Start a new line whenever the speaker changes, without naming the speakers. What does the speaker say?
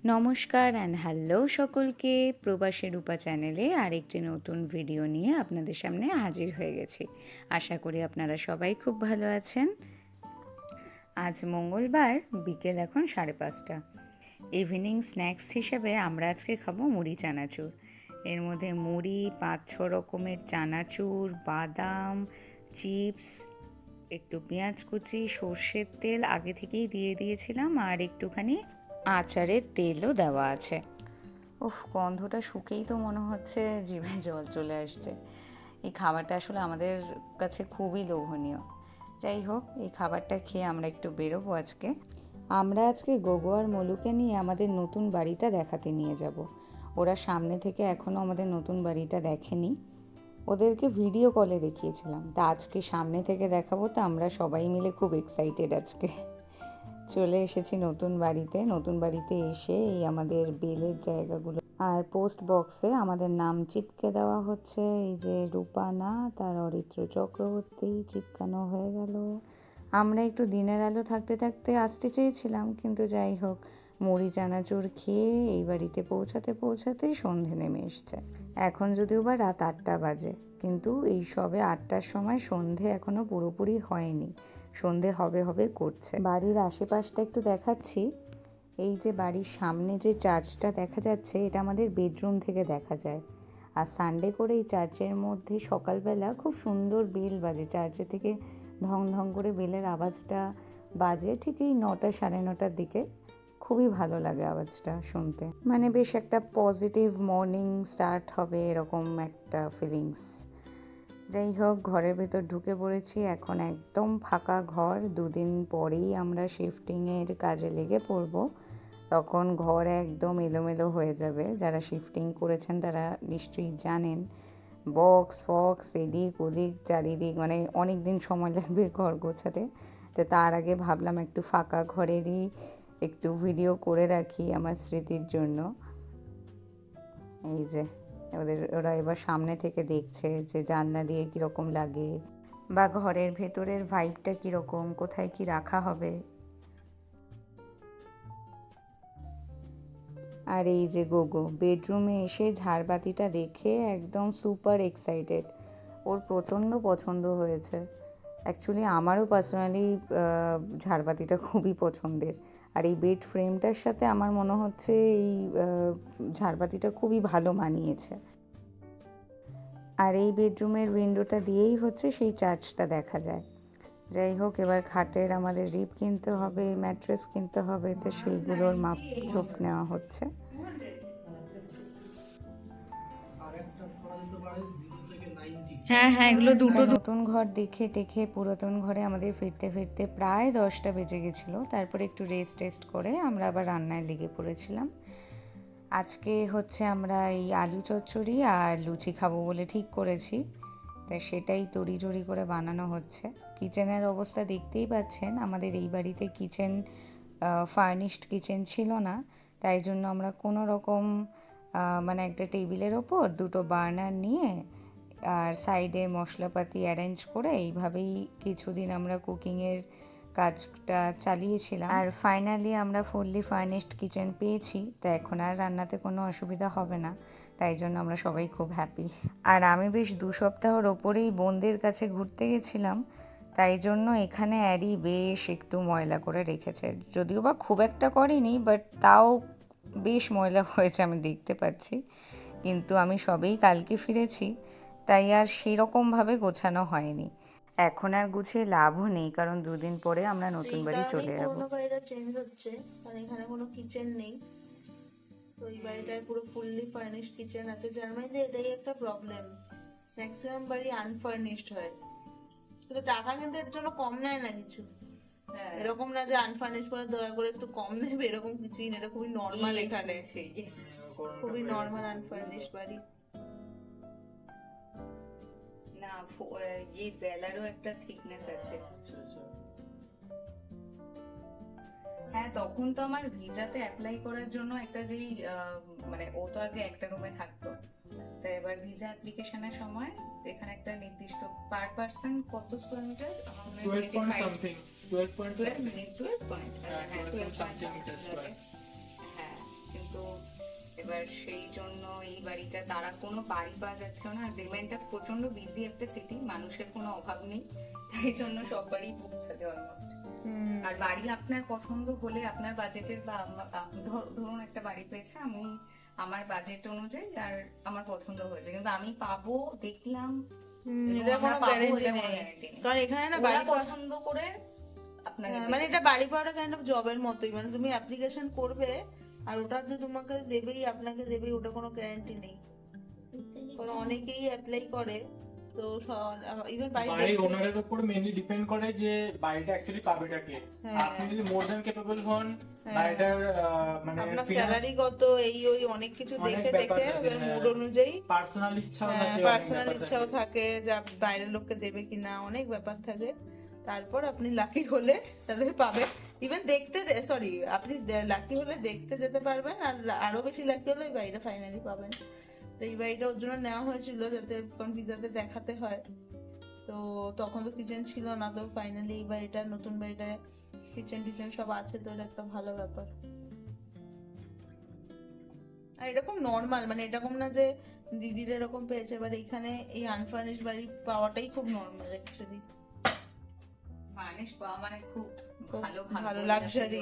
নমস্কার and hello সকলকে, প্রবাসী রূপা চ্যানেলে আরেকটি নতুন ভিডিও নিয়ে আপনাদের সামনে হাজির হয়ে গেছি। আশা করি আপনারা সবাই খুব ভালো আছেন। আজ মঙ্গলবার, বিকেল এখন 5:30। ইভিনিং স্ন্যাক্স হিসেবে আমরা আজকে খাবো মুড়ি চানাচুর। এর মধ্যে মুড়ি, 5-6 রকমের চানাচুর, বাদাম, চিপস, একটু পেঁয়াজ কুচি, সর্ষের তেল আগে থেকেই দিয়ে দিয়েছিলাম, আর একটুখানি আচারের তেলও দেওয়া আছে। উফ, গন্ধটা শুকেই তো মনে হচ্ছে জিভে জল চলে আসছে। এই খাবারটা আসলে আমাদের কাছে খুবই লোভনীয়। যাই হোক, এই খাবারটা খেয়ে আমরা একটু বেরোবো আজকে। আমরা আজকে গোগো আর মলুকে নিয়ে আমাদের নতুন বাড়িটা দেখাতে নিয়ে যাব। ওরা সামনে থেকে এখনও আমাদের নতুন বাড়িটা দেখেনি। ওদেরকে ভিডিও কলে দেখিয়েছিলাম, তা আজকে সামনে থেকে দেখাবো। তো আমরা সবাই মিলে খুব এক্সাইটেড আজকে। চলে এসেছি নতুন বাড়িতে এসে এই আমাদের বেলের জায়গাগুলো আর পোস্ট বক্সে আমাদের নাম চিপকে দেওয়া হচ্ছে। এই যে রূপানা, তার অরিত্র চক্রবর্তী চিপকানো হয়ে গেল। আমরা একটু দিনের আলো থাকতে থাকতে আসতে চেয়েছিলাম, কিন্তু যাই হোক, মুড়ি চানাচুর খেয়ে এই বাড়িতে পৌঁছাতে সন্ধে নেমে এসছে। এখন যদিও বা রাত 8টা বাজে, কিন্তু এই সবে 8টার সময় সন্ধে এখনো পুরোপুরি হয়নি। সন্ধে হবে করছে। বাড়ির আশেপাশটা একটু দেখাচ্ছি। এই যে বাড়ির সামনে যে চার্চটা দেখা যাচ্ছে, এটা আমাদের বেডরুম থেকে দেখা যায়। আর সানডে করে এই চার্চের মধ্যে সকালবেলা খুব সুন্দর বেল বাজে। চার্চে থেকে ঢং ঢং করে বেলের আওয়াজটা বাজে ঠিক এই 9টা 9:30টার দিকে। খুবই ভালো লাগে আওয়াজটা শুনতে, মানে বেশ একটা পজিটিভ মর্নিং স্টার্ট হবে এরকম একটা ফিলিংস। যাই হোক, ঘরের ভেতর ঢুকে পড়েছি। এখন একদম ফাঁকা ঘর। 2 দিন পরেই আমরা শিফটিংয়ের কাজে লেগে পড়ব। তখন ঘর একদম এলোমেলো হয়ে যাবে। যারা শিফটিং করেছেন তারা নিশ্চয়ই জানেন, বক্স ফক্স এদিক ওদিক চারিদিক, মানে অনেক দিন সময় লাগবে ঘর গোছাতে। তো তার আগে ভাবলাম একটু ফাঁকা ঘরেরই একটু ভিডিও করে রাখি আমার স্মৃতির জন্য। এই যে ওরা এবার সামনে থেকে দেখছে যে জানলা দিয়ে কীরকম লাগে, বা ঘরের ভেতরের ভাইবটা কীরকম, কোথায় কি রাখা হবে। আর এই যে গোগো বেডরুমে এসে ঝাড়বাতিটা দেখে একদম সুপার এক্সাইটেড। ওর প্রচণ্ড পছন্দ হয়েছে। অ্যাকচুয়ালি আমারও পার্সোনালি ঝাড়বাতিটা খুবই পছন্দের। আর এই বেড ফ্রেমটার সাথে আমার মনে হচ্ছে এই ঝাড়বাতিটা খুবই ভালো মানিয়েছে। আর এই বেডরুমের উইন্ডোটা দিয়েই হচ্ছে সেই চার্চটা দেখা যায়। যাই হোক, এবার খাটের আমাদের রিপ কিনতে হবে, ম্যাট্রেস কিনতে হবে, তো সেইগুলোর মাপঝোপ নেওয়া হচ্ছে। হ্যাঁ হ্যাঁ, এগুলো দুটো নতুন ঘর দেখে টেখে পুরাতন ঘরে আমাদের ফিরতে ফিরতে প্রায় 10টা বেজে গেছিলো। তারপরে একটু রেস্ট করে আমরা আবার রান্নায় লেগে পড়েছিলাম। আজকে হচ্ছে আমরা এই আলু চচ্চড়ি আর লুচি খাবো বলে ঠিক করেছি। তাই সেটাই তড়িঝড়ি করে বানানো হচ্ছে। কিচেনের অবস্থা দেখতেই পাচ্ছেন, আমাদের এই বাড়িতে কিচেন ফার্নিশড কিচেন ছিল না। তাই জন্য আমরা কোনো রকম মানে একটা টেবিলের ওপর 2টো বার্নার নিয়ে আর সাইডে মশলাপাতি অ্যারেঞ্জ করে এইভাবেই কিছুদিন আমরা কুকিংয়ের কাজটা চালিয়েছিলাম। আর ফাইনালি আমরা ফুললি ফার্নিশড কিচেন পেয়েছি, তো এখন আর রান্নাতে কোনো অসুবিধা হবে না। তাই জন্য আমরা সবাই খুব হ্যাপি। আর আমি বেশ 2 সপ্তাহর ওপরেই বোনদের কাছে ঘুরতে গেছিলাম, তাই জন্য এখানে অ্যারি বেশ একটু ময়লা করে রেখেছে। যদিও বা খুব একটা করেনি, বাট তাও বেশ ময়লা হয়েছে আমি দেখতে পাচ্ছি। কিন্তু আমি সবেই কালকে ফিরেছি, তাই আর সেরকমভাবে গোছানো হয়নি। এখন আর গুছিয়ে লাভও নেই, কারণ 2 দিন পরে আমরা নতুন বাড়ি চলে যাব।
পুরোনো বাড়িটা চেঞ্জ হচ্ছে, কারণ এখানে কোনো কিচেন নেই। তো এই বাড়িটায় পুরো ফুললি ফার্নিশড কিচেন আছে, যার মধ্যে এটাই একটা প্রবলেম, ম্যাক্সিমাম বাড়ি আনফার্নিশড হয়। কিন্তু টাকা কিন্তু এর জন্য কম নেয় না কিছু। এরকম না যে আনফার্নিশ করে দয়া করে একটু কম নেবে, এরকম কিছুই না। এটা খুবই নর্মাল এখানে, খুবই নর্মাল আনফার্নিশড বাড়ি।
না, এই বেলারও একটা থিকনেস আছে। হ্যাঁ, তখন তো আমার ভিসাতে অ্যাপ্লাই করার জন্য একটা যেই মানে ও তো আগে একটা রুমে থাকতো, তো এবার ভিসা অ্যাপ্লিকেশনের সময় এখানে একটা নির্দিষ্ট পার পার্সন কত square meter,
12 point something, 12 point
12 minute 12 point, হ্যাঁ 12 পয়েন্ট
something meters square.
হ্যাঁ, এবার সেই জন্য এই বাড়িটা তারা কোনো বাড়ি পাওয়া যাচ্ছে না। আর ব্রেমেনটা প্রচন্ড বিজি একটা সিটি, মানুষের কোনো অভাব নেই, তাই জন্য সব বাড়ি বুক থাকে অলমোস্ট। আর বাড়ি আপনার পছন্দ হলে আপনার বাজেটের বা ধরুন একটা বাড়ি পেয়েছে, আমি আমার বাজেট অনুযায়ী আর আমার পছন্দ হয়েছে, কিন্তু আমি পাবো দেখলাম
এটা কোনো গ্যারান্টি নেই, কারণ এখানে না বাড়ি
পছন্দ করে আপনাকে
মানে এটা বাড়ি পাওয়াটা কাইন্ড অফ জবের মতোই, মানে তুমি অ্যাপ্লিকেশন করবে আর ওটা যে তোমাকে দেবেই, আপনাকে দেবেই, ওটা কোনো গ্যারান্টি নেই। কারণ অনেকেই অ্যাপ্লাই করে, তো ইভেন
বাড়ির ওনারের উপর মেইনলি ডিপেন্ড করে যে বাড়িটা অ্যাকচুয়ালি পাবেটা কে। আপনি যদি মোর দ্যান ক্যাপেবল হন, বাড়িটার মানে
আপনার স্যালারি কত, এই ওই অনেক কিছু দেখে দেখে ওদের মুড অনুযায়ী
পার্সোনাল ইচ্ছাও থাকে,
পার্সোনাল ইচ্ছাও থাকে যা বাইরের লোককে দেবে কিনা, অনেক ব্যাপার থাকে। তারপর আপনি লাকি হলে তাহলে পাবেন, ইভেন দেখতে, সরি আপনি লাকি হলে দেখতে যেতে পারবেন, আর আরো বেশি লাকি হলে এই বাড়িটা ফাইনালি পাবেন। তো এই বাড়িটা ওর জন্য নেওয়া হয়েছিল যাতে কোন ভিসাতে দেখাতে হয়, তো তখন তো কিচেন ছিল না, তো ফাইনালি এই বাড়িটা, নতুন বাড়িটায় কিচেন টিচেন সব আছে, তো এটা একটা ভালো ব্যাপার। আর এরকম নর্মাল, মানে এরকম না যে দিদির এরকম পেয়েছে, এবার এখানে এই আনফার্নিশ বাড়ি পাওয়াটাই খুব নর্মাল অ্যাকচুয়ালি।
ফার্নিশ পাওয়া মানে খুব ভালো
ভালো লাক্সারি।